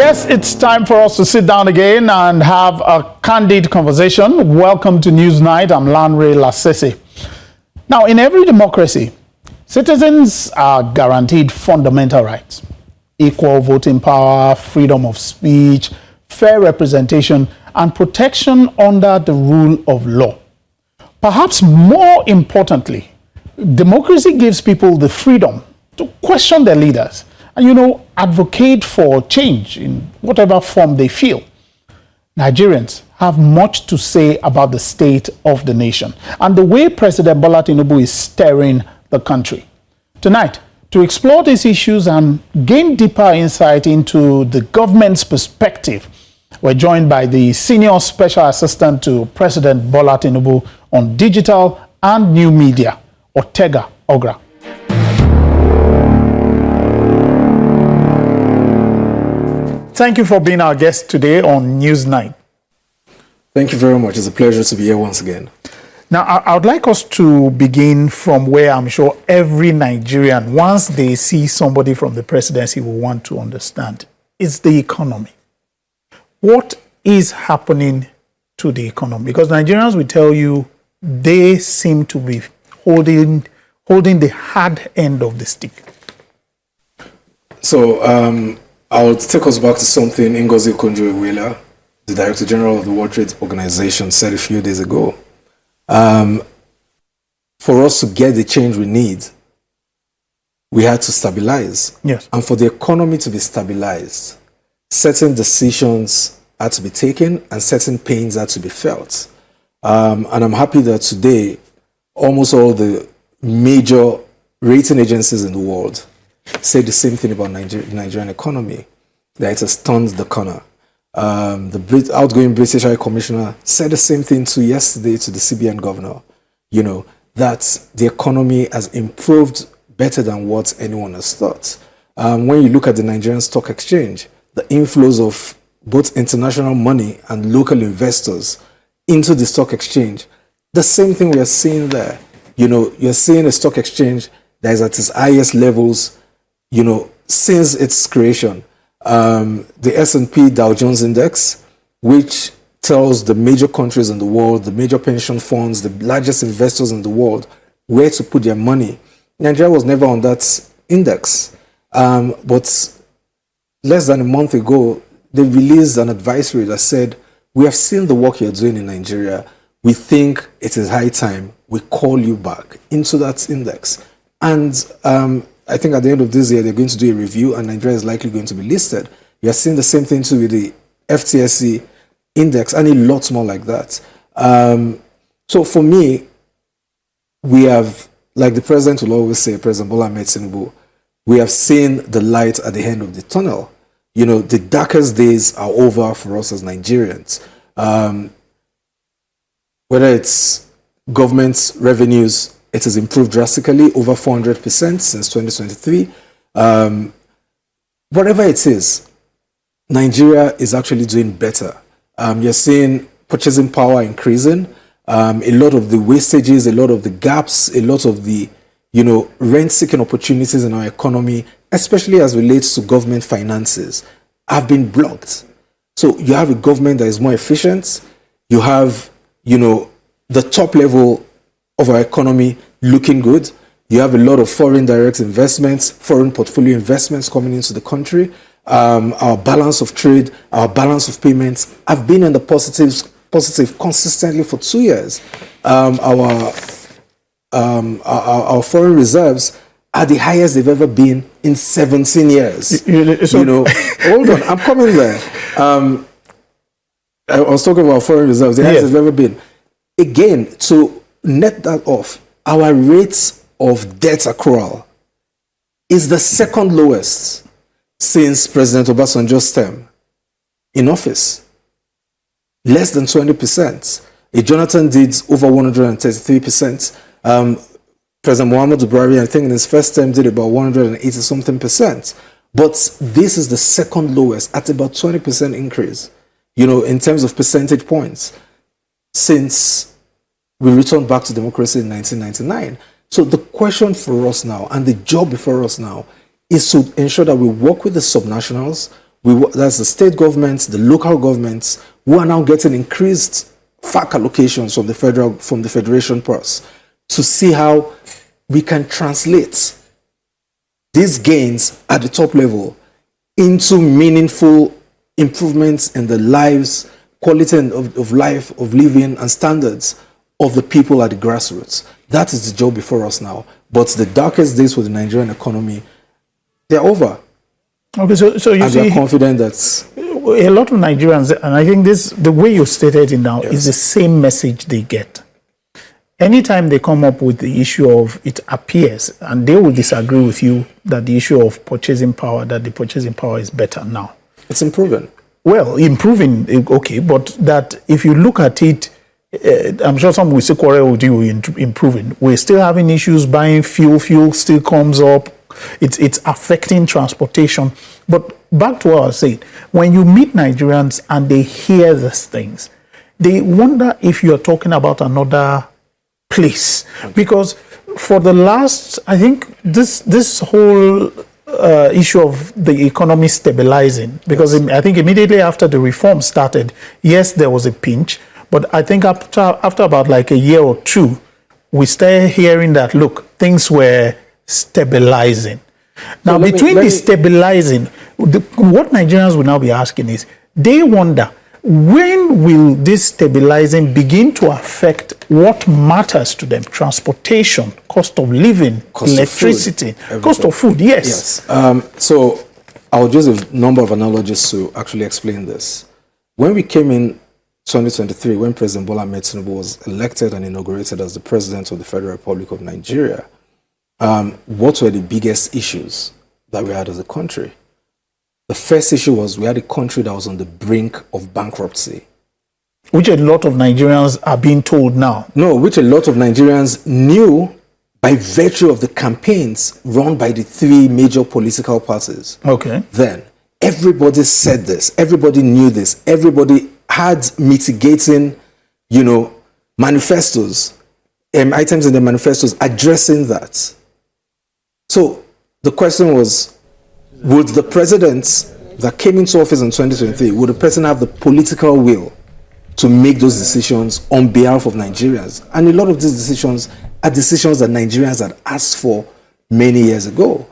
Yes, it's time for us to sit down again and have a candid conversation. Welcome to Newsnight. I'm Lanre Lasese. Now, in every democracy, citizens are guaranteed fundamental rights: equal voting power, freedom of speech, fair representation, and protection under the rule of law. Perhaps more importantly, democracy gives people the freedom to question their leaders and, advocate for change in whatever form they feel. Nigerians have much to say about the state of the nation and the way President Bola Tinubu is steering the country. Tonight, to explore these issues and gain deeper insight into the government's perspective, we're joined by the Senior Special Assistant to President Bola Tinubu on Digital and New Media, Otega Ogra. Thank you for being our guest today on Newsnight. Thank you very much. It's a pleasure to be here once again. Now, I would like us to begin from where I'm sure every Nigerian, once they see somebody from the presidency, will want to understand. It's the economy. What is happening to the economy? Because Nigerians will tell you they seem to be holding the hard end of the stick. So, I'll take us back to something Ngozi Okonjo-Iweala, the Director General of the World Trade Organization, said a few days ago. For us to get the change we need, we had to stabilize. Yes. And for the economy to be stabilized, certain decisions had to be taken and certain pains had to be felt. And I'm happy that today, almost all the major rating agencies in the world say the same thing about the Nigerian economy, that it has turned the corner. The outgoing British High Commissioner said the same thing yesterday to the CBN governor, that the economy has improved better than what anyone has thought. When you look at the Nigerian Stock Exchange, the inflows of both international money and local investors into the stock exchange, the same thing we are seeing there. You're seeing a stock exchange that is at its highest levels since its creation. The S&P Dow Jones Index, which tells the major countries in the world, the major pension funds, the largest investors in the world, where to put their money. Nigeria was never on that index. But less than a month ago, they released an advisory that said, we have seen the work you're doing in Nigeria. We think it is high time we call you back into that index. And I think at the end of this year, they're going to do a review and Nigeria is likely going to be listed. We are seeing the same thing too with the FTSE index and a lot more like that. So for me, we have, like the president will always say, President Bola Ahmed Tinubu, we have seen the light at the end of the tunnel. The darkest days are over for us as Nigerians. Whether it's government revenues, it has improved drastically, over 400% since 2023. Whatever it is, Nigeria is actually doing better. You're seeing purchasing power increasing. A lot of the wastages, a lot of the gaps, a lot of the rent-seeking opportunities in our economy, especially as relates to government finances, have been blocked. So you have a government that is more efficient. You have, the top level of our economy looking good. You have a lot of foreign direct investments, foreign portfolio investments coming into the country. Our balance of trade, our balance of payments have been in the positive consistently for 2 years. Our foreign reserves are the highest they've ever been in 17 years. Hold on, I'm coming there. I was talking about foreign reserves, the highest they've ever been. Again, to net that off, our rates of debt accrual is the second lowest since President Obasanjo's term in office. Less than 20%. Jonathan did over 133%. President Muhammadu Buhari, I think in his first term, did about 180-something%. But this is the second lowest at about 20% increase, in terms of percentage points, since we returned back to democracy in 1999. So the question for us now, and the job before us now, is to ensure that we work with the subnationals, That's the state governments, the local governments, who are now getting increased FAC allocations from the federation purse, to see how we can translate these gains at the top level into meaningful improvements in the lives, quality of life, of living, and standards of the people at the grassroots. That is the job before us now. But the darkest days for the Nigerian economy, they're over. Okay, so you see, we are confident that a lot of Nigerians, and I think the way you stated it now, is the same message they get. Anytime they come up with the issue of, it appears, and they will disagree with you, that the issue of purchasing power, that the purchasing power is better now. It's improving. Well, improving, okay, but that if you look at it, I'm sure some will say quarrel with you in improving. We're still having issues buying fuel. Fuel still comes up. It's affecting transportation. But back to what I was saying, when you meet Nigerians and they hear these things, they wonder if you're talking about another place. Because for the last, I think this whole issue of the economy stabilizing, because I think immediately after the reform started, yes, there was a pinch, but I think after about like a year or two, we started hearing that, look, things were stabilizing. Now, between the stabilizing, what Nigerians will now be asking is, they wonder, when will this stabilizing begin to affect what matters to them? Transportation, cost of living, electricity, cost of food, yes. So I'll use a number of analogies to actually explain this. When we came in 2023, when President Bola Ahmed Tinubu was elected and inaugurated as the President of the Federal Republic of Nigeria, what were the biggest issues that we had as a country? The first issue was we had a country that was on the brink of bankruptcy. Which a lot of Nigerians are being told now. No, which a lot of Nigerians knew by virtue of the campaigns run by the three major political parties. Okay. Then, everybody said this. Everybody knew this. Everybody had mitigating, manifestos, items in the manifestos addressing that. So the question was, would the president that came into office in 2023, would the president have the political will to make those decisions on behalf of Nigerians? And a lot of these decisions are decisions that Nigerians had asked for many years ago.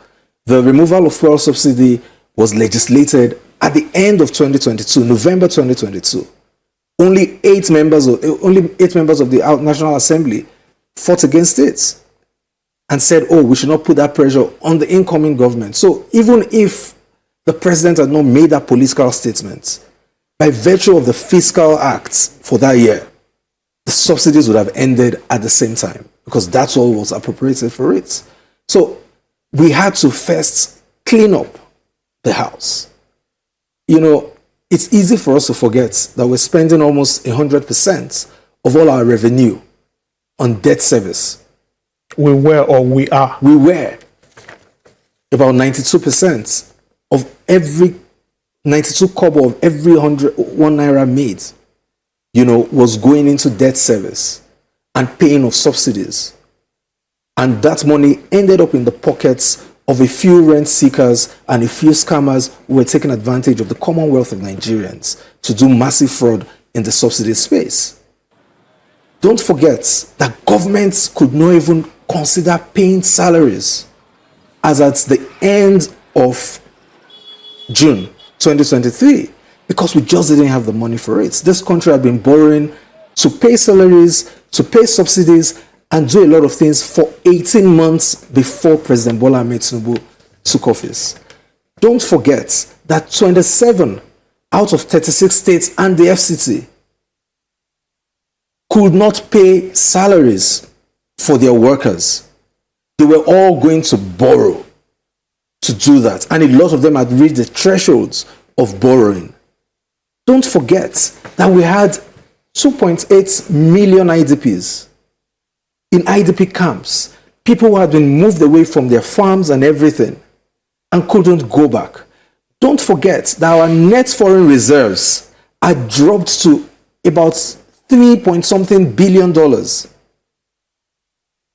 The removal of fuel subsidy was legislated at the end of 2022, November 2022. Only eight members of the National Assembly fought against it and said, oh, we should not put that pressure on the incoming government. So even if the president had not made that political statement, by virtue of the fiscal acts for that year, the subsidies would have ended at the same time, because that's all was appropriated for it. So we had to first clean up the house. It's easy for us to forget that we're spending almost 100% of all our revenue on debt service. We were, or we are? We were. About 92% of every 92 kobo of every 1 naira made, was going into debt service and paying of subsidies. And that money ended up in the pockets of a few rent seekers and a few scammers who were taking advantage of the commonwealth of Nigerians to do massive fraud in the subsidy space. Don't forget that governments could not even consider paying salaries as at the end of June 2023, because we just didn't have the money for it. This country had been borrowing to pay salaries, to pay subsidies, and do a lot of things for 18 months before President Bola Ahmed Tinubu took office. Don't forget that 27 out of 36 states and the FCT could not pay salaries for their workers. They were all going to borrow to do that. And a lot of them had reached the thresholds of borrowing. Don't forget that we had 2.8 million IDPs in IDP camps, people who had been moved away from their farms and everything and couldn't go back. Don't forget that our net foreign reserves had dropped to about $3-point-something billion,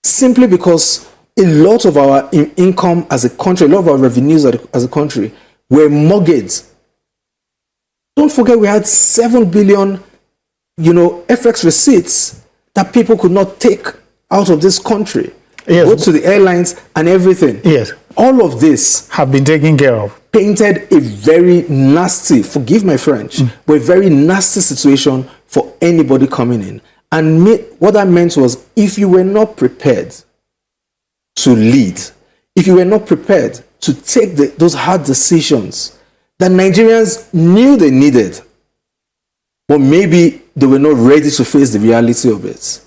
simply because a lot of our income as a country, a lot of our revenues as a country were mortgaged Don't forget we had 7 billion, FX receipts that people could not take out of this country. Yes. Go to the airlines and everything. Yes. All of this have been taken care of. Painted a very nasty, forgive my French, but a very nasty situation for anybody coming in. And what that meant was, if you were not prepared to lead, if you were not prepared to take those hard decisions that Nigerians knew they needed, but maybe they were not ready to face the reality of it,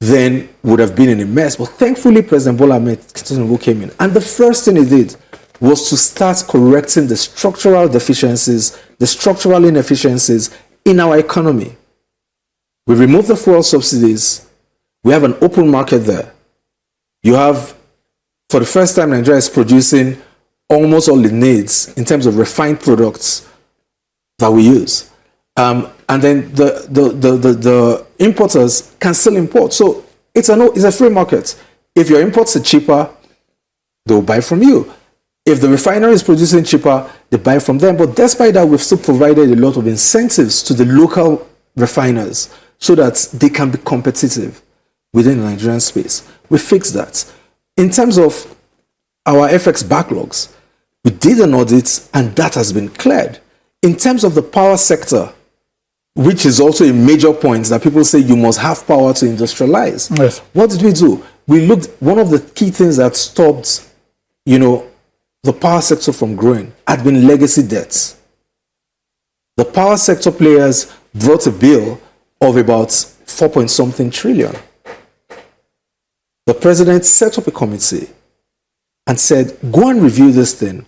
then would have been in a mess. But thankfully, President Bola Ahmed Tinubu came in. And the first thing he did was to start correcting the structural deficiencies, the structural inefficiencies in our economy. We removed the fuel subsidies. We have an open market there. You have, for the first time, Nigeria is producing almost all it needs in terms of refined products that we use. And then the importers can still import. So it's a free market. If your imports are cheaper, they'll buy from you. If the refinery is producing cheaper, they buy from them. But despite that, we've still provided a lot of incentives to the local refiners so that they can be competitive within the Nigerian space. We fixed that. In terms of our FX backlogs, we did an audit and that has been cleared. In terms of the power sector, which is also a major point that people say you must have power to industrialize. Yes. What did we do? We looked, one of the key things that stopped, the power sector from growing had been legacy debts. The power sector players brought a bill of about 4-point-something trillion. The president set up a committee and said, go and review this thing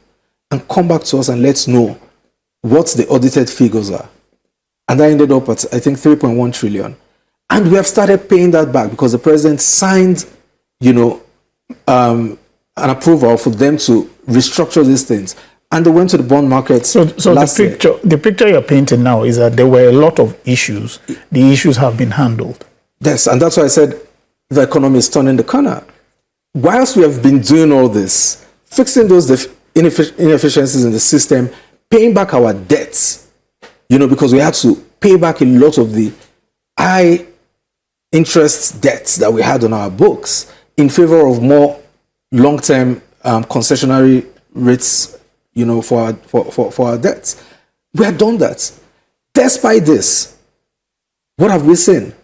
and come back to us and let's know what the audited figures are. And that ended up at, I think, 3.1 trillion. And we have started paying that back because the president signed, an approval for them to restructure these things. And they went to the bond market. So the picture you're painting now is that there were a lot of issues. The issues have been handled. Yes, and that's why I said the economy is turning the corner. Whilst we have been doing all this, fixing those inefficiencies in the system, paying back our debts, because we had to pay back a lot of the high interest debts that we had on our books in favor of more long-term concessionary rates, for our debts. We had done that. Despite this, what have we seen?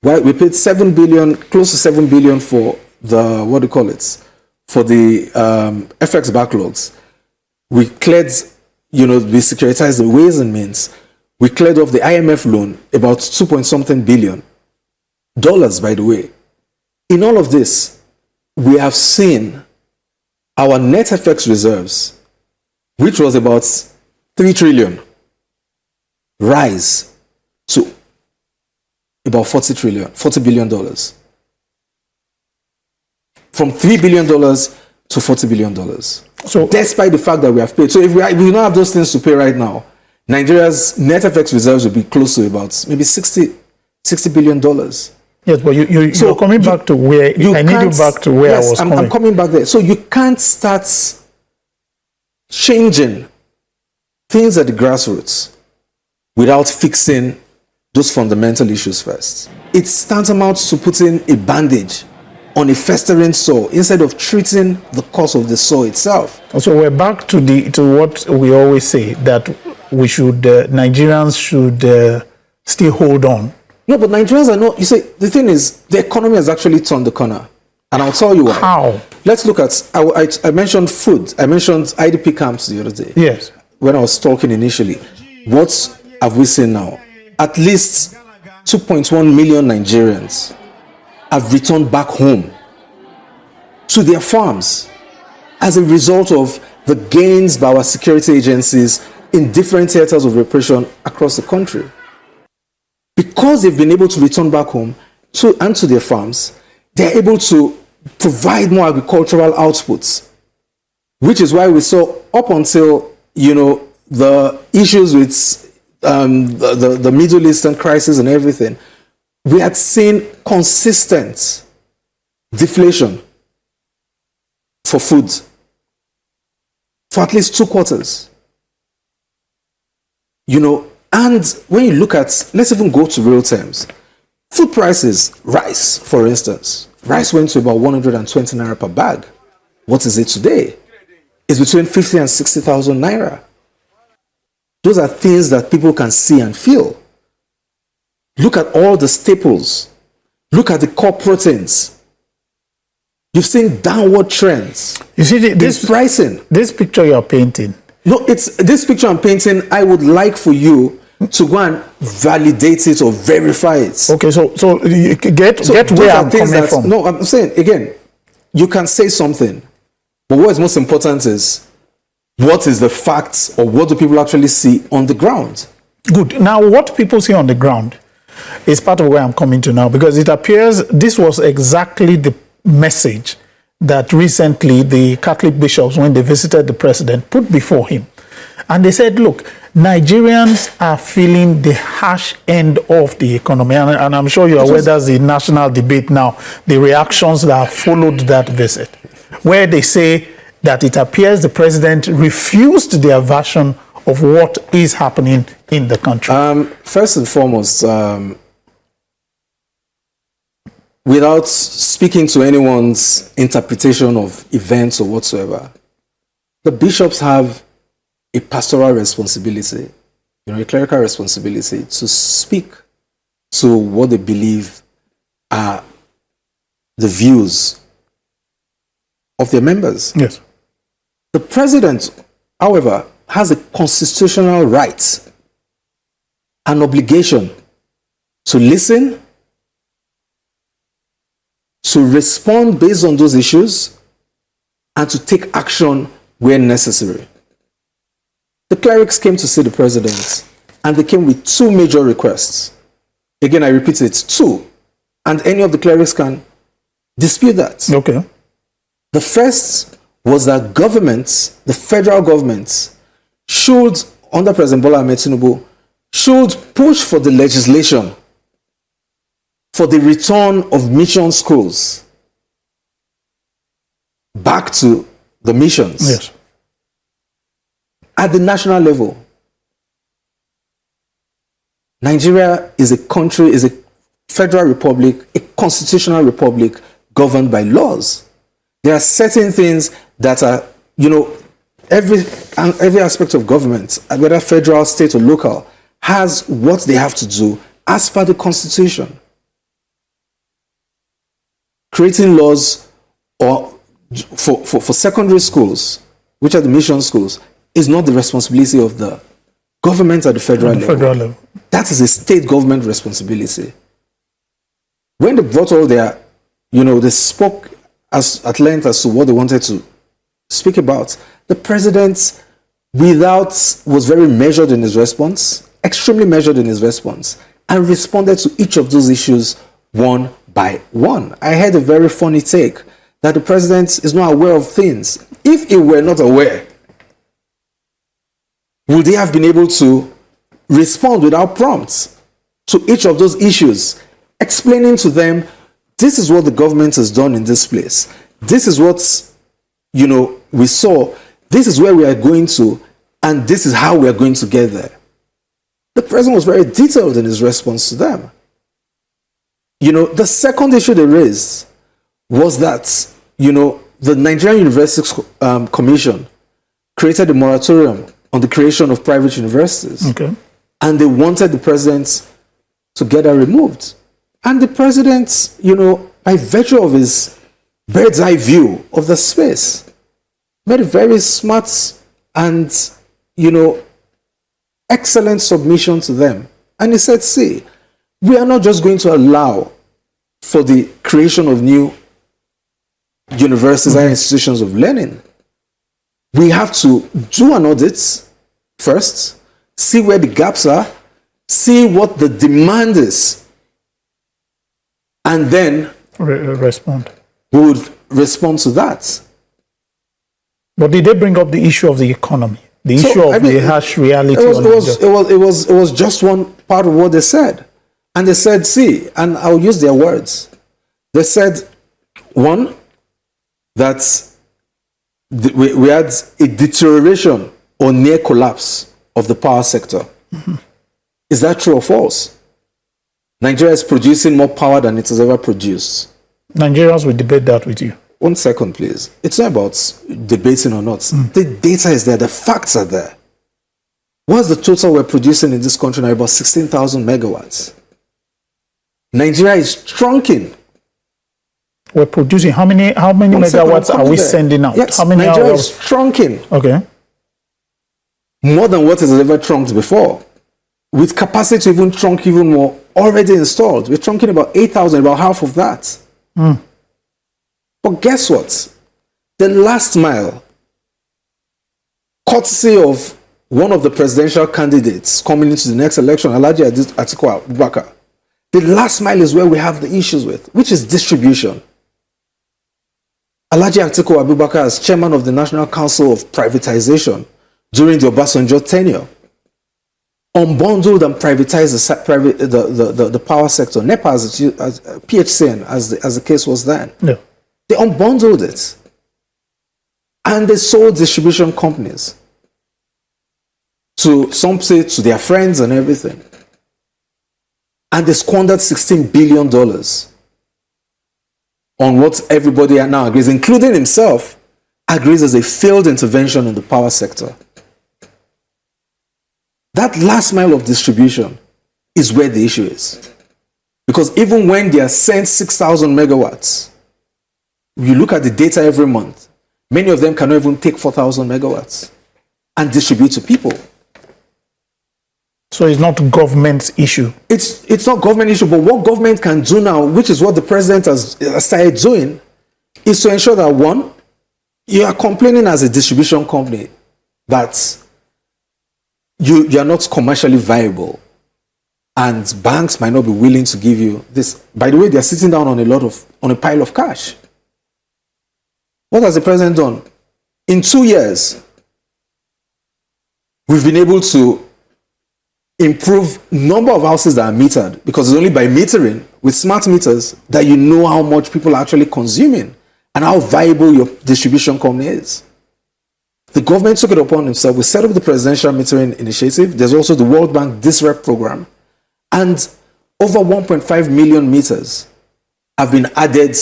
Well, we paid 7 billion, close to 7 billion for the, for the FX backlogs. We cleared, we securitized the ways and means. We cleared off the IMF loan, about 2-point-something billion dollars, by the way. In all of this, we have seen our net FX reserves, which was about 3 trillion, rise to about $40 billion. From $3 billion to $40 billion. So, despite the fact that we have paid. So if we don't have those things to pay right now, Nigeria's net FX reserves will be close to about maybe $60 billion. Yes, but you're coming back to where I need you back to where I was coming. I'm coming back there. So you can't start changing things at the grassroots without fixing those fundamental issues first. It's tantamount to putting a bandage on a festering sore instead of treating the cause of the sore itself. So we're back to what we always say, that we should Nigerians should still hold on. No, but Nigerians are not. You see, the thing is, the economy has actually turned the corner, and I'll tell you why. How? Let's look at. I mentioned food. I mentioned IDP camps the other day. Yes. When I was talking initially, what have we seen now? At least 2.1 million Nigerians have returned back home to their farms as a result of the gains by our security agencies in different theaters of repression across the country. Because they've been able to return back home and to their farms, they're able to provide more agricultural outputs, which is why we saw up until, the issues with the Middle Eastern crisis and everything, we had seen consistent deflation for food for at least 2 quarters. And when you look at, let's even go to real terms. Food prices, rice, for instance. Rice went to about 120 naira per bag. What is it today? It's between 50 and 60,000 naira. Those are things that people can see and feel. Look at all the staples. Look at the core proteins. You've seen downward trends. You see, this pricing. This picture you're painting. No, it's this picture I'm painting. I would like for you to go and validate it or verify it. Okay, so you get where I'm coming from. No, I'm saying again, you can say something, but what is most important is what is the facts, or what do people actually see on the ground? Good. Now, what people see on the ground is part of where I'm coming to now, because it appears this was exactly the message that recently the Catholic bishops, when they visited the president, put before him. And they said, look, Nigerians are feeling the harsh end of the economy. And I'm sure you're aware that's the national debate now, the reactions that have followed that visit, where they say that it appears the president refused their version of what is happening in the country. First and foremost, without speaking to anyone's interpretation of events or whatsoever, the bishops have a pastoral responsibility, a clerical responsibility to speak to what they believe are the views of their members. Yes. The president, however, has a constitutional right, an obligation to listen, to respond based on those issues, and to take action where necessary. The clerics came to see the president, and they came with two major requests. Again, I repeat it, two. And any of the clerics can dispute that. Okay. The first was that governments, the federal government, should, under President Bola Ahmed Tinubu, should push for the legislation for the return of mission schools back to the missions. Yes. At the national level. Nigeria is a country, is a federal republic, a constitutional republic governed by laws. There are certain things that are, every aspect of government, whether federal, state, or local, has what they have to do as per the Constitution. Creating laws or for secondary schools, which are the mission schools, is not the responsibility of the government at the federal level. That is a state government responsibility. When they brought all their, they spoke at length as to what they wanted to speak about. The president, was very measured in his response, extremely measured in his response, and responded to each of those issues one by one. I heard a very funny take that the president is not aware of things. If he were not aware, would he have been able to respond without prompts to each of those issues, explaining to them, this is what the government has done in this place. This is what, we saw. This is where we are going to, and this is how we are going to get there. The president was very detailed in his response to them. The second issue they raised was that, the Nigerian University Commission created a moratorium on the creation of private universities. Okay. And they wanted the president to get that removed. And the president, by virtue of his bird's eye view of the space, made a very smart and, excellent submission to them. And he said, see, we are not just going to allow for the creation of new universities and institutions of learning. We have to do an audit first, see where the gaps are, see what the demand is, and then respond. We would respond to that. But did they bring up the issue of the economy, the issue of the harsh reality? It was just one part of what they said. And they said, see, and I'll use their words. They said, one, that we had a deterioration or near collapse of the power sector Is that true or false? Nigeria is producing more power than it has ever produced. Nigerians will debate that with you. 1 second, please. It's not about debating or not. The data is there. The facts are there. What's the total we're producing in this country now? About 16,000 megawatts. Nigeria is trunking. We're producing how many megawatts are we sending out? Yes, how many Nigeria is trunking. Okay. More than what is ever trunked before. With capacity to even trunk even more already installed. We're trunking about 8,000, about half of that. But guess what? The last mile, courtesy of one of the presidential candidates coming into the next election, Alhaji Atiku Abubakar, the last mile is where we have the issues with, which is distribution. Alhaji Atiku Abubakar, as chairman of the National Council of Privatization during the Obasanjo tenure, unbundled and privatized the power sector, NEPA as PHCN, as the case was then. Yeah. They unbundled it. And they sold distribution companies to, some say, to their friends and everything. And they squandered $16 billion on what everybody now agrees, including himself, agrees as a failed intervention in the power sector. That last mile of distribution is where the issue is. Because even when they are sent 6,000 megawatts, you look at the data every month, many of them cannot even take 4,000 megawatts and distribute to people. So it's not government's issue. It's not government issue, but what government can do now, which is what the president has started doing, is to ensure that, one, you are complaining as a distribution company that you are not commercially viable and banks might not be willing to give you this. By the way, they are sitting down on a pile of cash. What has the president done? In 2 years, we've been able to improve number of houses that are metered, because it's only by metering with smart meters that you know how much people are actually consuming and how viable your distribution company is. The government took it upon themselves. We set up the Presidential Metering Initiative. There's also the World Bank DISREP program. And over 1.5 million meters have been added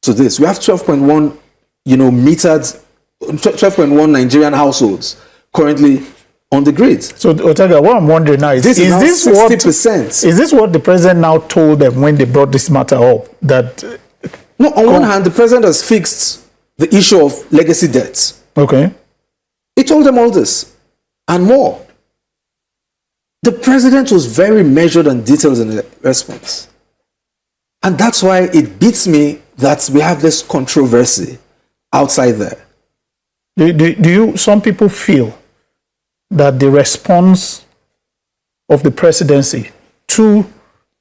to this. We have 12.1, metered, 12.1 Nigerian households currently on the grid. So, Otega, what I'm wondering now is this this 60%. Is this what the president now told them when they brought this matter up? That no, on one hand, the president has fixed the issue of legacy debts. Okay. He told them all this and more. The president was very measured and detailed in the response. And that's why it beats me that we have this controversy outside there. Some people feel that the response of the presidency to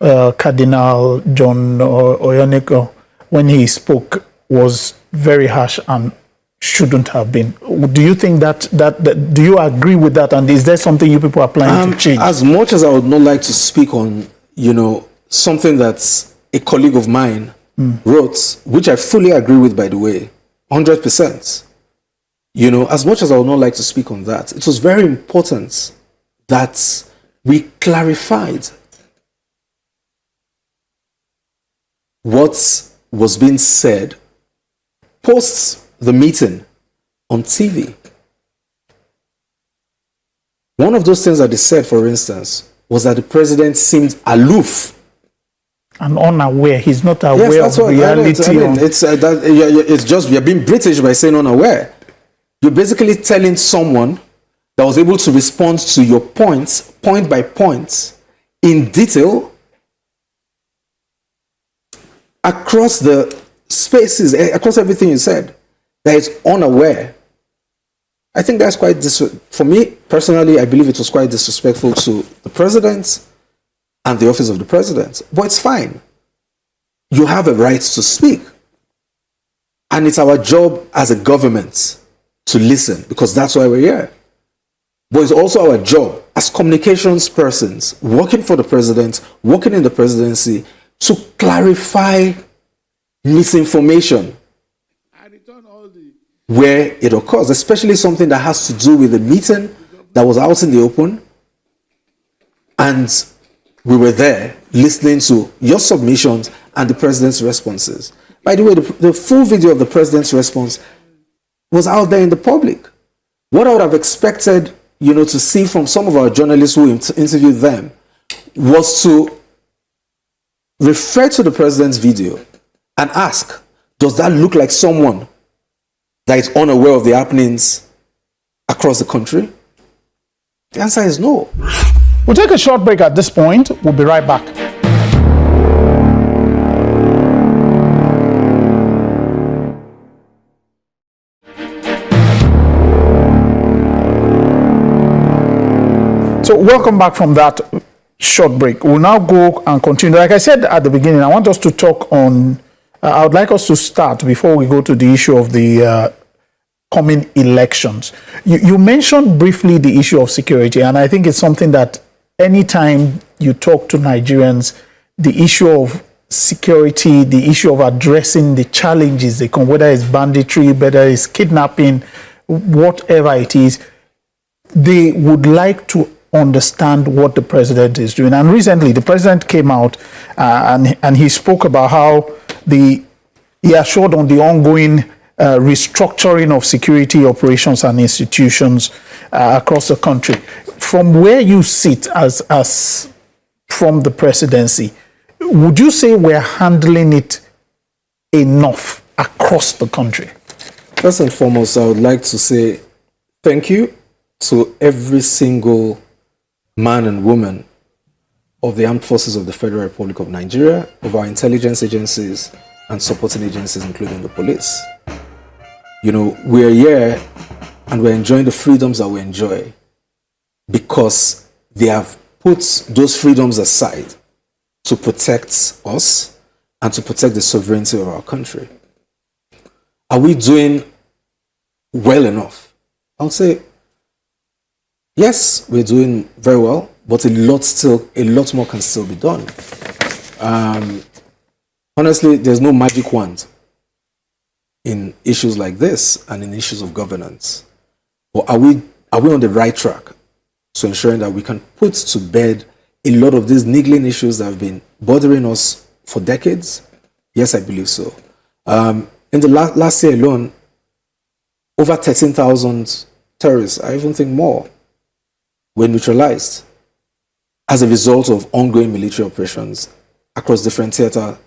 Cardinal John Oyoneko when he spoke was very harsh and shouldn't have been? Do you think that do you agree with that? And is there something you people are planning to change? As much as I would not like to speak on, something that a colleague of mine wrote, which I fully agree with, by the way, 100%. As much as I would not like to speak on that, it was very important that we clarified what was being said post the meeting on TV. One of those things that they said, for instance, was that the president seemed aloof and unaware. He's not aware of reality. It's just you're being British by saying unaware. You're basically telling someone that was able to respond to your points, point by point, in detail, across the spaces, across everything you said, that is unaware. I think that's quite, for me personally, I believe it was quite disrespectful to the president and the office of the president. But it's fine. You have a right to speak. And it's our job as a government to listen, because that's why we're here. But it's also our job as communications persons, working for the president, working in the presidency, to clarify misinformation where it occurs, especially something that has to do with the meeting that was out in the open And we were there listening to your submissions and the president's responses. By the way, the full video of the president's response was out there in the public. What I would have expected, to see from some of our journalists who interviewed them was to refer to the president's video and ask, does that look like someone that is unaware of the happenings across the country? The answer is no. We'll take a short break at this point. We'll be right back. So welcome back from that short break. We'll now go and continue. Like I said at the beginning, I want us to talk on, I would like us to start before we go to the issue of the coming elections. You mentioned briefly the issue of security, and I think it's something that anytime you talk to Nigerians, the issue of security, the issue of addressing the challenges they come, whether it's banditry, whether it's kidnapping, whatever it is, they would like to understand what the president is doing. And recently, the president came out and he spoke about how he assured on the ongoing restructuring of security operations and institutions across the country. From where you sit as from the presidency, would you say we're handling it enough across the country? First and foremost, I would like to say thank you to every single man and woman of the armed forces of the Federal Republic of Nigeria, of our intelligence agencies and supporting agencies, including the police. We're here and we're enjoying the freedoms that we enjoy because they have put those freedoms aside to protect us and to protect the sovereignty of our country. Are we doing well enough? I would say, yes, we're doing very well, but a lot more can still be done. Honestly, there's no magic wand in issues like this and in issues of governance. But are we on the right track to ensuring that we can put to bed a lot of these niggling issues that have been bothering us for decades? Yes, I believe so. In the last year alone, over 13,000 terrorists, I even think more, were neutralized as a result of ongoing military operations across different theaters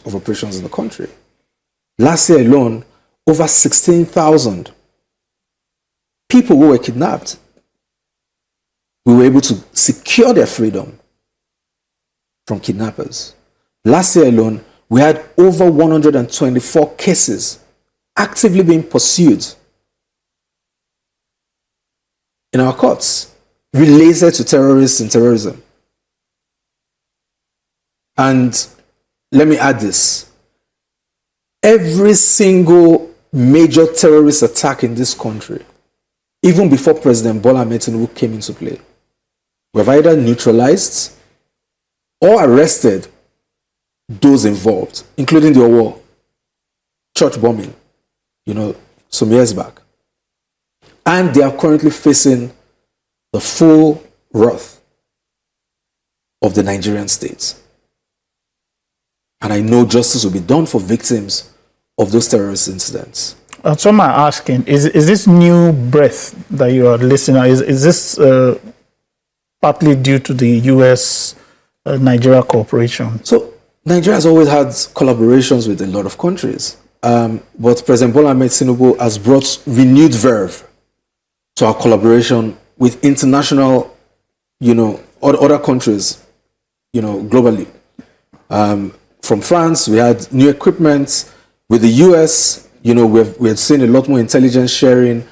of operations in the country. Last year alone, over 16,000 people who were kidnapped, we were able to secure their freedom from kidnappers. Last year alone, we had over 124 cases actively being pursued in our courts related to terrorists and terrorism. And let me add this. Every single major terrorist attack in this country, even before President Bola Ahmed Tinubu came into play, we've either neutralized or arrested those involved, including the Owo church bombing, some years back. And they are currently facing the full wrath of the Nigerian state. And I know justice will be done for victims of those terrorist incidents. Some are asking, is this new breath that you are listening to, is this partly due to the U.S.-Nigeria cooperation? So Nigeria has always had collaborations with a lot of countries. But President Bola Ahmed Tinubu has brought renewed verve to our collaboration with international, other countries, globally. From France, we had new equipment. With the US, we had seen a lot more intelligence sharing.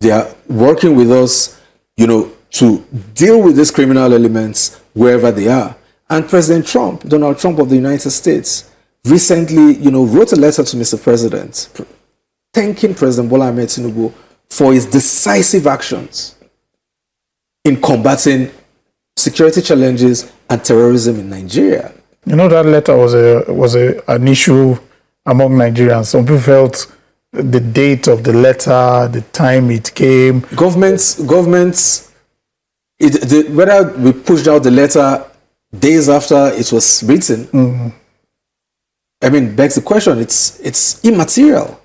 They are working with us, to deal with these criminal elements wherever they are. And President Trump, Donald Trump of the United States, recently, wrote a letter to Mr. President thanking President Bola Ahmed Tinubu for his decisive actions in combating security challenges and terrorism in Nigeria. That letter was an issue among Nigerians. Some people felt the date of the letter, the time it came. Governments whether we pushed out the letter days after it was written, I mean, begs the question. It's immaterial.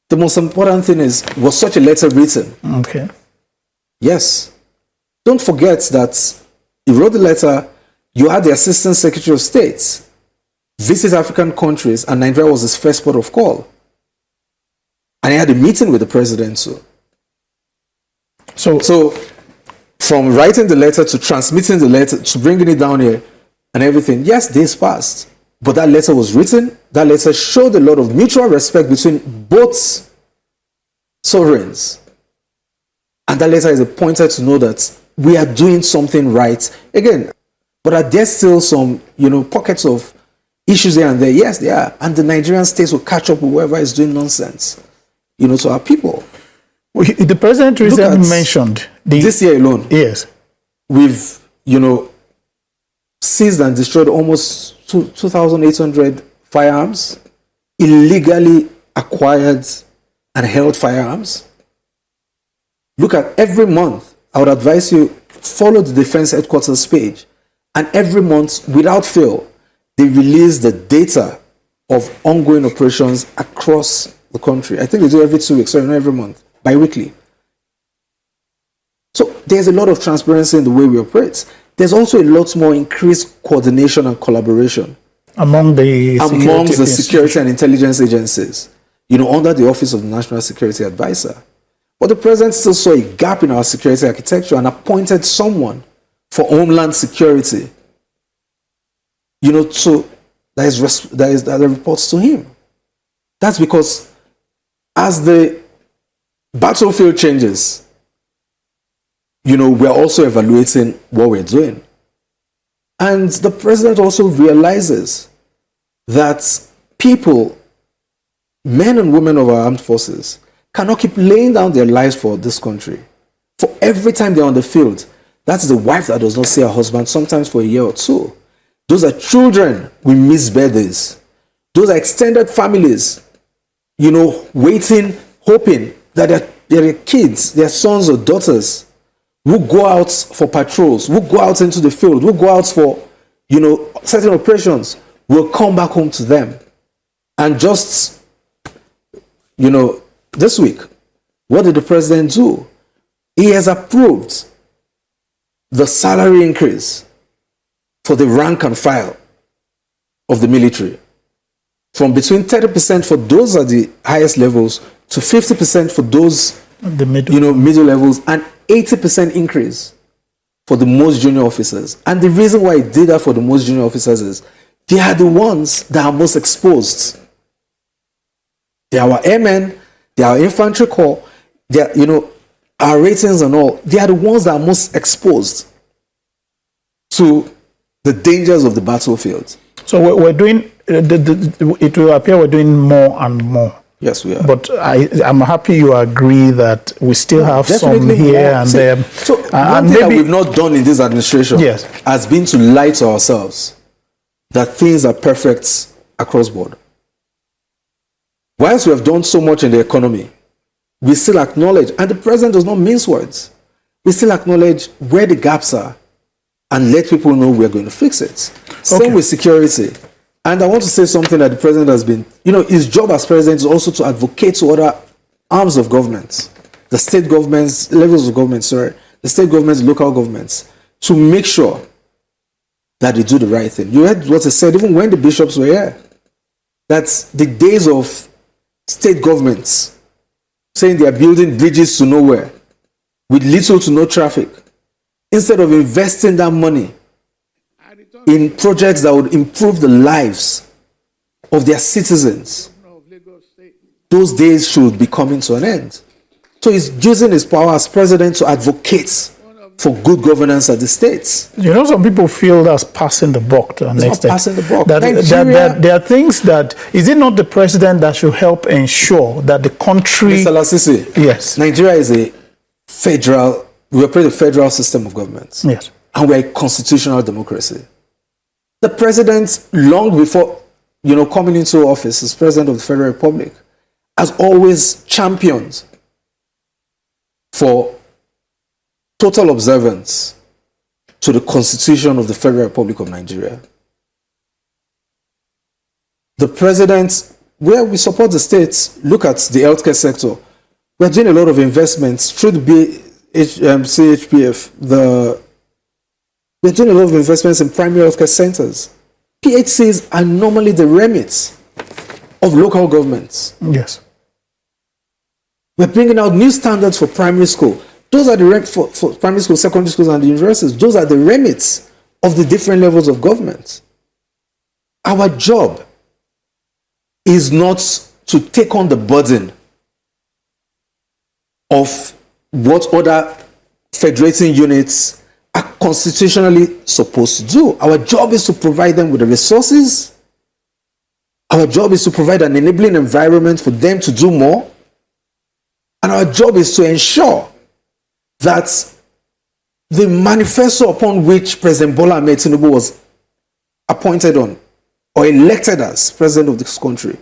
The most important thing is, was such a letter written? Okay. Yes. Don't forget that he wrote the letter. You had the Assistant Secretary of State visit African countries, and Nigeria was his first port of call. And he had a meeting with the president too. So from writing the letter to transmitting the letter to bringing it down here and everything, yes, days passed. But that letter was written. That letter showed a lot of mutual respect between both sovereigns. And that letter is a pointer to know that we are doing something right. Again, but are there still some, pockets of issues here and there? Yes, there are. And the Nigerian states will catch up with whoever is doing nonsense, to our people. The president recently mentioned this year alone. Yes. We've, seized and destroyed almost 2,800 firearms, illegally acquired and held firearms. Look at every month. I would advise you, follow the Defense Headquarters page. And every month, without fail, they release the data of ongoing operations across the country. I think they do every 2 weeks, sorry, not every month, bi-weekly. So there's a lot of transparency in the way we operate. There's also a lot more increased coordination and collaboration among the security and intelligence agencies, under the Office of the National Security Advisor. But the president still saw a gap in our security architecture and appointed someone for Homeland Security, that reports to him. That's because as the battlefield changes, we're also evaluating what we're doing. And the president also realizes that people, men and women of our armed forces, cannot keep laying down their lives for this country. For every time they're on the field, that's the wife that does not see her husband, sometimes for a year or two. Those are children we miss birthdays. Those are extended families, waiting, hoping that their kids, their sons or daughters, who go out for patrols, who go out into the field, who go out for, certain operations, will come back home to them. And just, this week, what did the president do? He has approved the salary increase for the rank and file of the military from between 30% for those at the highest levels to 50% for those the middle. Middle levels, and 80% increase for the most junior officers. And the reason why he did that for the most junior officers is they are the ones that are most exposed. They are our airmen, they are our infantry corps, they are, our ratings and all. They are the ones that are most exposed to the dangers of the battlefield. So we're doing, it will appear we're doing more and more. Yes, we are. But I'm happy you agree that we still have some here and there. So one thing that we've not done in this administration has been to lie to ourselves that things are perfect across board. Whilst we have done so much in the economy, we still acknowledge, and the president does not mince words, we still acknowledge where the gaps are and let people know we're going to fix it. Same with security. And I want to say something that the president has been, his job as president is also to advocate to other arms of government, the state governments, levels of government, the state governments, local governments, to make sure that they do the right thing. You heard what he said, even when the bishops were here, that the days of state governments saying they are building bridges to nowhere with little to no traffic, instead of investing that money in projects that would improve the lives of their citizens, those days should be coming to an end. So he's using his power as president to advocate for good governance at the states. Some people feel that's passing the buck to the next step. Passing the buck. That there are things that, is it not the president that should help ensure that the country... Mr. Lasisi, yes. Nigeria is we operate a federal system of government. Yes. And we're a constitutional democracy. The president, long before, coming into office as president of the Federal Republic, has always championed for total observance to the Constitution of the Federal Republic of Nigeria. The president, where we support the states, look at the healthcare sector. We're doing a lot of investments through the CHPF. We're doing a lot of investments in primary healthcare centers. PHCs are normally the remit of local governments. Yes. We're bringing out new standards for primary school. Those are the for primary school, secondary schools, and the universities. Those are the remits of the different levels of government. Our job is not to take on the burden of what other federating units are constitutionally supposed to do. Our job is to provide them with the resources. Our job is to provide an enabling environment for them to do more. And our job is to ensure that the manifesto upon which President Bola Ahmed Tinubu was appointed on or elected as president of this country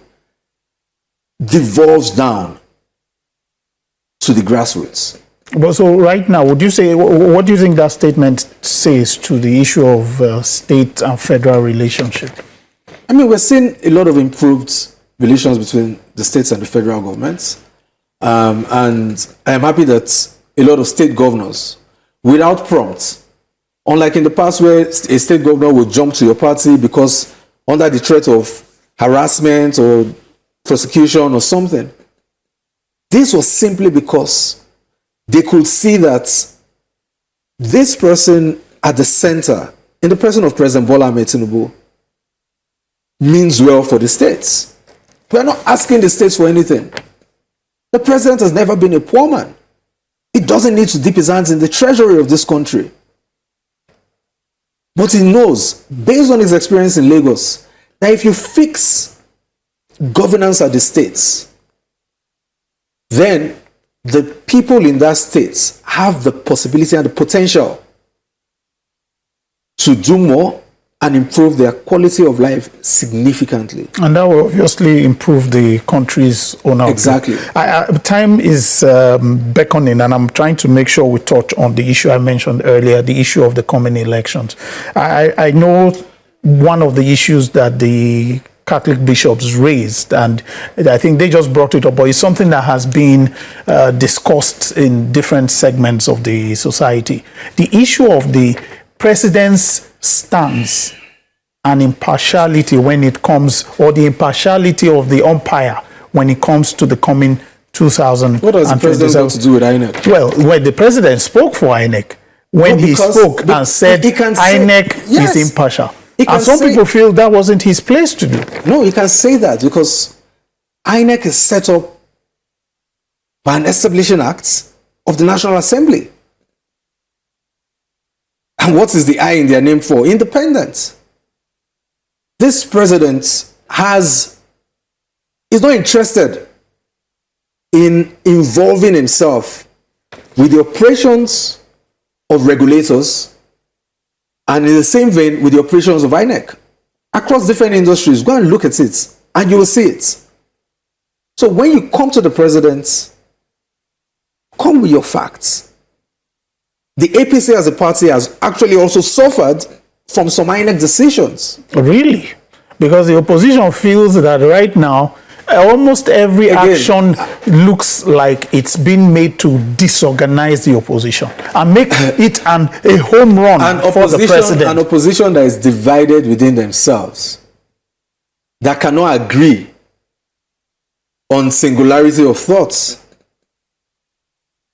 devolves down to the grassroots. But so right now, would you say, what do you think that statement says to the issue of state and federal relationship? I mean, we're seeing a lot of improved relations between the states and the federal governments. And I am happy that a lot of state governors, without prompt, unlike in the past where a state governor would jump to your party because under the threat of harassment or prosecution or something, this was simply because they could see that this person at the center, in the person of President Bola Ahmed Tinubu, means well for the states. We are not asking the states for anything. The president has never been a poor man. He doesn't need to dip his hands in the treasury of this country. But he knows, based on his experience in Lagos, that if you fix governance at the states, then the people in that state have the possibility and the potential to do more and improve their quality of life significantly. And that will obviously improve the country's own outlook. Exactly. Time is beckoning, and I'm trying to make sure we touch on the issue I mentioned earlier, the issue of the coming elections. I know one of the issues that the Catholic bishops raised, and I think they just brought it up, but it's something that has been discussed in different segments of the society. The issue of the president's stance and impartiality when it comes, or the impartiality of the umpire when it comes to the coming 2027. What does the president have to do with INEC? Well, when the president spoke for INEC, when he spoke and said INEC is impartial. And some people feel that wasn't his place to do. No, you can say that because INEC is set up by an establishing act of the National Assembly. And what is the I in their name for? Independence. This president is not interested in involving himself with the operations of regulators and in the same vein with the operations of INEC across different industries. Go and look at it and you will see it. So when you come to the president, come with your facts. The APC as a party has actually also suffered from some INEC decisions. Really? Because the opposition feels that right now, almost every action looks like it's been made to disorganize the opposition and make it a home run for the president. An opposition that is divided within themselves, that cannot agree on singularity of thoughts,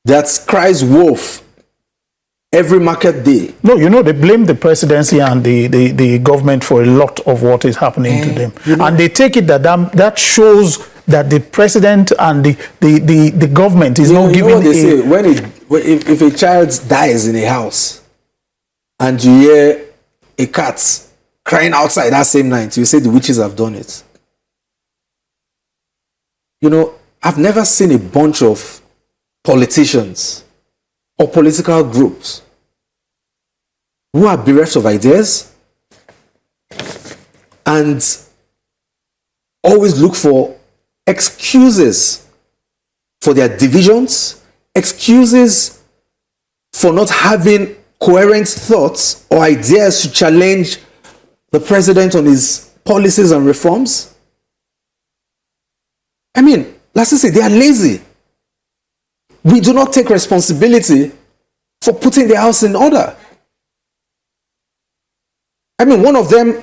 that cries wolf every market day. No, they blame the presidency and the government for a lot of what is happening to them. And they take it that shows that the president and the government is not giving what they say, if a child dies in a house and you hear a cat crying outside that same night, you say the witches have done it. I've never seen a bunch of politicians or political groups who are bereft of ideas and always look for excuses for their divisions, excuses for not having coherent thoughts or ideas to challenge the president on his policies and reforms? I mean, let's just say they are lazy. We do not take responsibility for putting the house in order. I mean, one of them,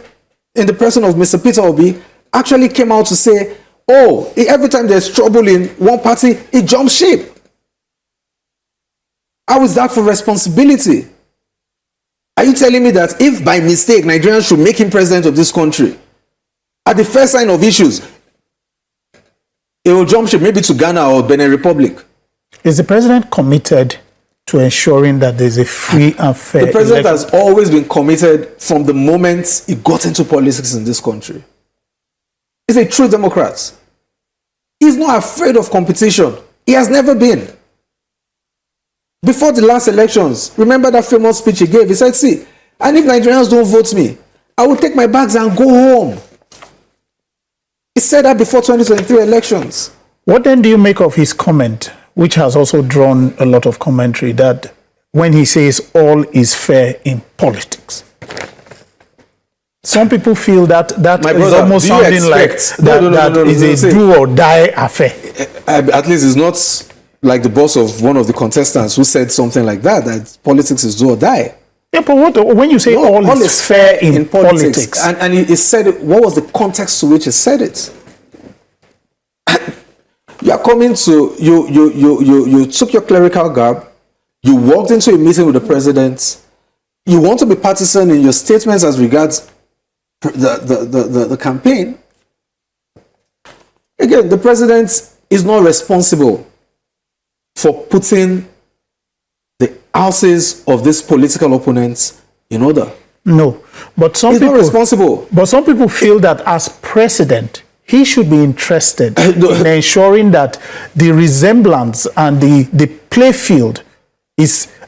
in the person of Mr. Peter Obi, actually came out to say, oh, every time there's trouble in one party, he jumps ship. How is that for responsibility? Are you telling me that if by mistake Nigerians should make him president of this country, at the first sign of issues, he will jump ship maybe to Ghana or Benin Republic? Is the president committed to ensuring that there's a free and fair The president election? has always been committed from the moment he got into politics in this country. He's a true Democrat. He's not afraid of competition. He has never been. Before the last elections, remember that famous speech he gave? He said, see, and if Nigerians don't vote me, I will take my bags and go home. He said that before 2023 elections. What then do you make of his comment, which has also drawn a lot of commentary, that when he says all is fair in politics? Some people feel that My is brother, almost do you sounding like expect- that is a do or die affair. At least it's not like the boss of one of the contestants who said something like that politics is do or die. Yeah, but when you say No, all is fair in politics, and he said it, what was the context to which he said it? You are coming to you took your clerical garb, you walked into a meeting with the president, you want to be partisan in your statements as regards the campaign. Again, the president is not responsible for putting the houses of these political opponents in order. no. But some He's people not responsible. But some people feel that as president, he should be interested in ensuring that the resemblance and the play field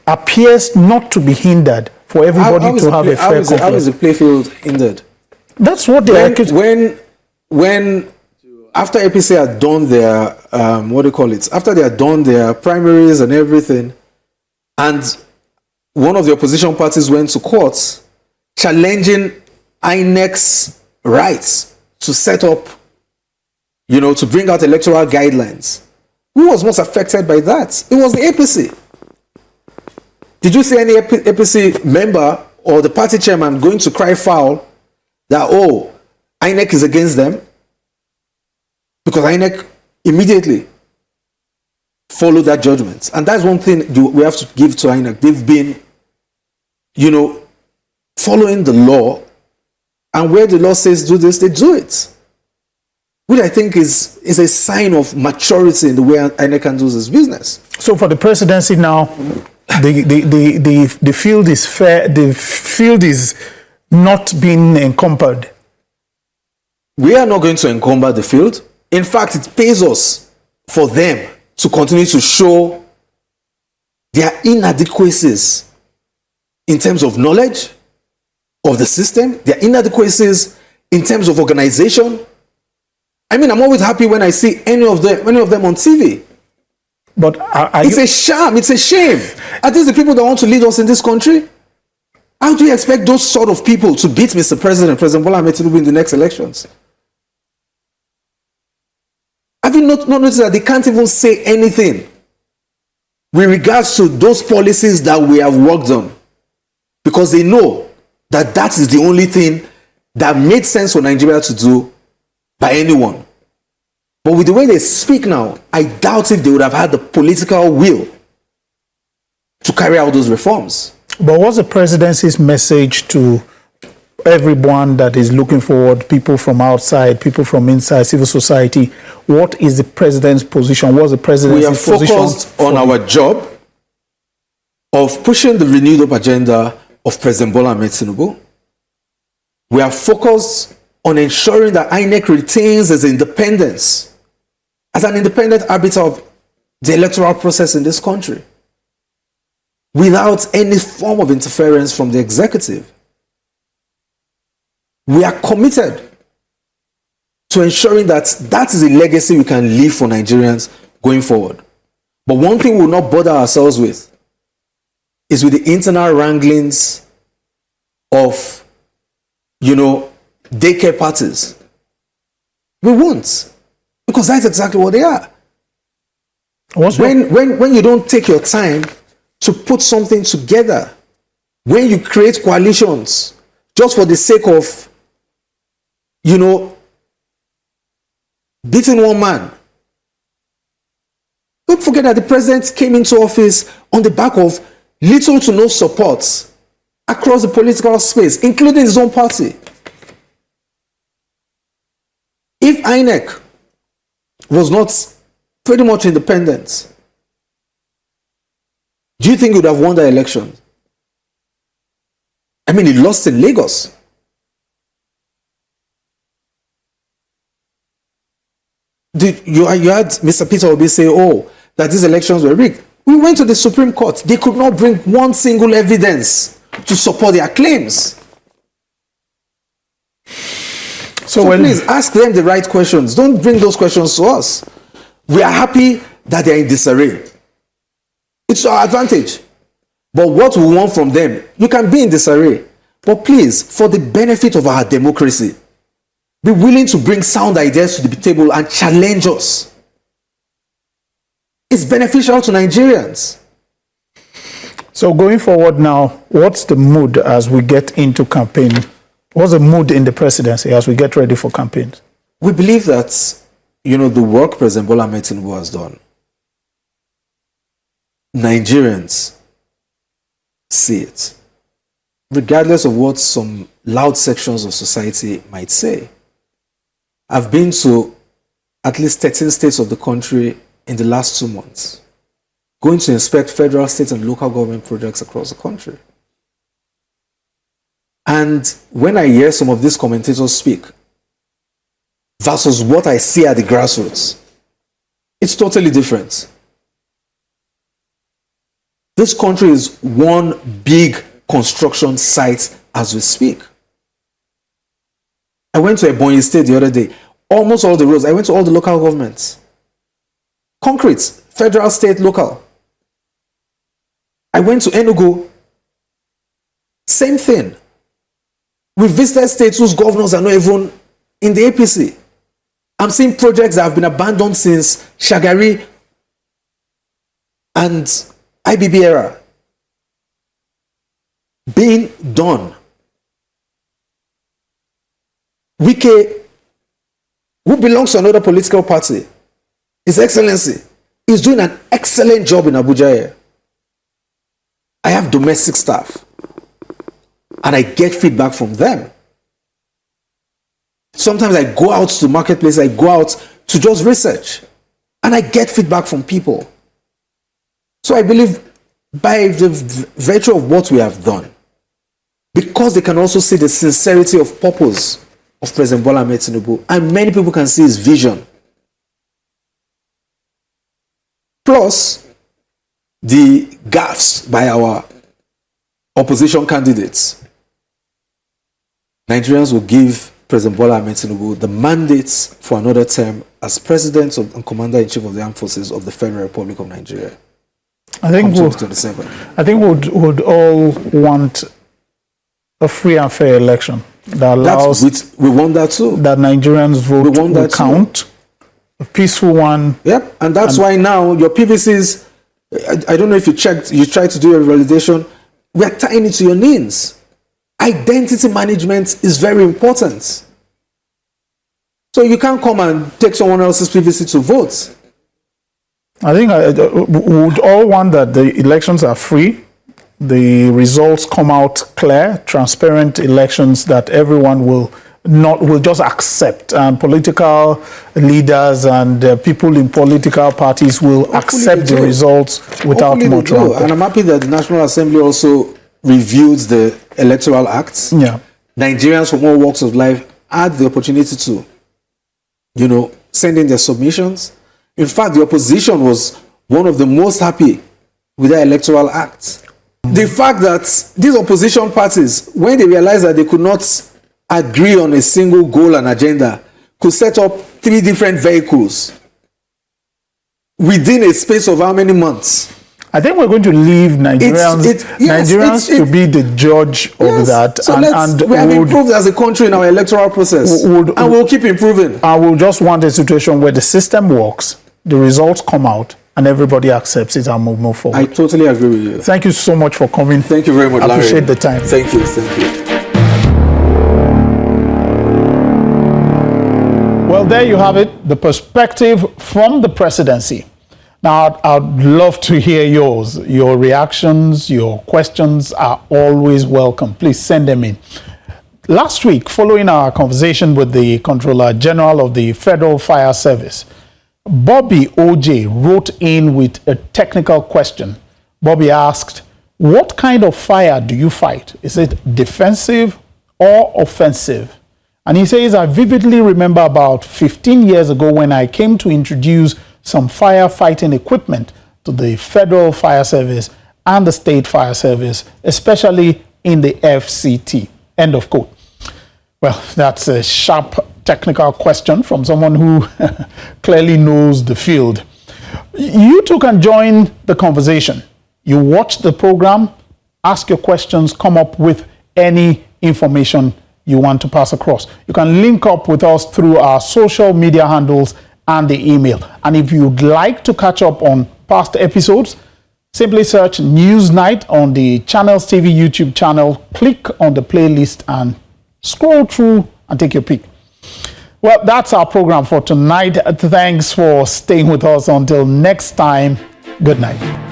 appears not to be hindered for everybody to have a fair How company. is the playfield hindered? That's what they are. When after APC had done their after they had done their primaries and everything, and one of the opposition parties went to court challenging INEC's rights to set up, to bring out electoral guidelines. Who was most affected by that? It was the APC. Did you see any APC member or the party chairman going to cry foul that, INEC is against them? Because INEC immediately followed that judgment. And that's one thing we have to give to INEC. They've been, following the law, and where the law says do this, they do it. Which I think is a sign of maturity in the way INEC handles its business. So for the presidency now, the field is fair. The field is not being encumbered. We are not going to encumber the field. In fact, it pays us for them to continue to show their inadequacies in terms of knowledge of the system, their inadequacies in terms of organization. I mean, I'm always happy when I see any of them on TV. But it's a sham. It's a shame. Are these the people that want to lead us in this country? How do you expect those sort of people to beat Mr. President Bola Ahmed Tinubu in the next elections? Have you not noticed that they can't even say anything with regards to those policies that we have worked on? Because they know that that is the only thing that made sense for Nigeria to do by anyone. But with the way they speak now, I doubt if they would have had the political will to carry out those reforms. But what's the presidency's message to everyone that is looking forward, people from outside, people from inside, civil society? What is the president's position? What's the president's position? We are focused on our job of pushing the renewed up agenda of President Bola Ahmed Tinubu. We are focused on ensuring that INEC retains its independence as an independent arbiter of the electoral process in this country, without any form of interference from the executive. We are committed to ensuring that that is a legacy we can leave for Nigerians going forward. But one thing we will not bother ourselves with is with the internal wranglings of, daycare parties. We won't, because that's exactly what they are. When you don't take your time to put something together, when you create coalitions just for the sake of, beating one man. Don't forget that the president came into office on the back of little to no support across the political space, including his own party. If INEC was not pretty much independent, do you think he would have won the election? I mean, he lost in Lagos. You had Mr. Peter Obi say, that these elections were rigged. We went to the Supreme Court. They could not bring one single evidence to support their claims. So please ask them the right questions. Don't bring those questions to us. We are happy that they are in disarray. It's our advantage. But what we want from them, you can be in disarray. But please, for the benefit of our democracy, be willing to bring sound ideas to the table and challenge us. It's beneficial to Nigerians. So going forward now, what's the mood as we get into campaign? What's the mood in the presidency as we get ready for campaigns? We believe that, the work President Bola Ahmed Tinubu has done, Nigerians see it, regardless of what some loud sections of society might say. I've been to at least 13 states of the country in the last 2 months, going to inspect federal, state, and local government projects across the country. And when I hear some of these commentators speak versus what I see at the grassroots, it's totally different. This country is one big construction site as we speak. I went to Ebonyi State the other day. Almost all the roads. I went to all the local governments. Concrete, federal, state, local. I went to Enugu. Same thing. We visited states whose governors are not even in the APC. I'm seeing projects that have been abandoned since Shagari and IBB era being done. Wike, who belongs to another political party, His Excellency, is doing an excellent job in Abuja here. I have domestic staff, and I get feedback from them. Sometimes I go out to the marketplace, I go out to just research, and I get feedback from people. So I believe by the virtue of what we have done, because they can also see the sincerity of purpose of President Bola Ahmed Tinubu, and many people can see his vision. Plus, the gaffes by our opposition candidates. Nigerians will give President Bola Ahmed Tinubu the mandates for another term as President and Commander-in-Chief of the Armed Forces of the Federal Republic of Nigeria. I think we would all want a free and fair election that allows we want that too. That Nigerians vote will count. A peaceful one. Yep, and that's why now your PVCs, I don't know if you tried to do a validation, we are tying it to your needs. Identity management is very important. So you can't come and take someone else's PVC to vote. I think we would all want that the elections are free, the results come out clear, transparent elections that everyone will just accept, and political leaders and people in political parties will accept the results without much rancor. And I'm happy that the National Assembly also reviews the Electoral Act. Yeah. Nigerians from all walks of life had the opportunity to, send in their submissions. In fact, the opposition was one of the most happy with the Electoral Act. The fact that these opposition parties, when they realized that they could not agree on a single goal and agenda, could set up 3 different vehicles within a space of how many months? I think we're going to leave Nigerians to be the judge of that. So we have improved as a country in our electoral process, and we'll keep improving. I will just want a situation where the system works, the results come out, and everybody accepts it and move forward. I totally agree with you. Thank you so much for coming. Thank you very much, I appreciate the time. Thank you. Thank you. Well, there you have it, the perspective from the presidency. Now, I'd love to hear yours. Your reactions, your questions are always welcome. Please send them in. Last week, following our conversation with the Controller General of the Federal Fire Service, Bobby OJ wrote in with a technical question. Bobby asked, what kind of fire do you fight? Is it defensive or offensive? And he says, I vividly remember about 15 years ago when I came to introduce some firefighting equipment to the Federal Fire Service and the State Fire Service, especially in the FCT. End of quote. Well, that's a sharp technical question from someone who clearly knows the field. You too can join the conversation. You watch the program, ask your questions, come up with any information you want to pass across. You can link up with us through our social media handles and the email. And if you'd like to catch up on past episodes, simply search Newsnight on the Channels TV YouTube channel, click on the playlist and scroll through and take your pick. Well, that's our program for tonight. Thanks for staying with us. Until next time, good night.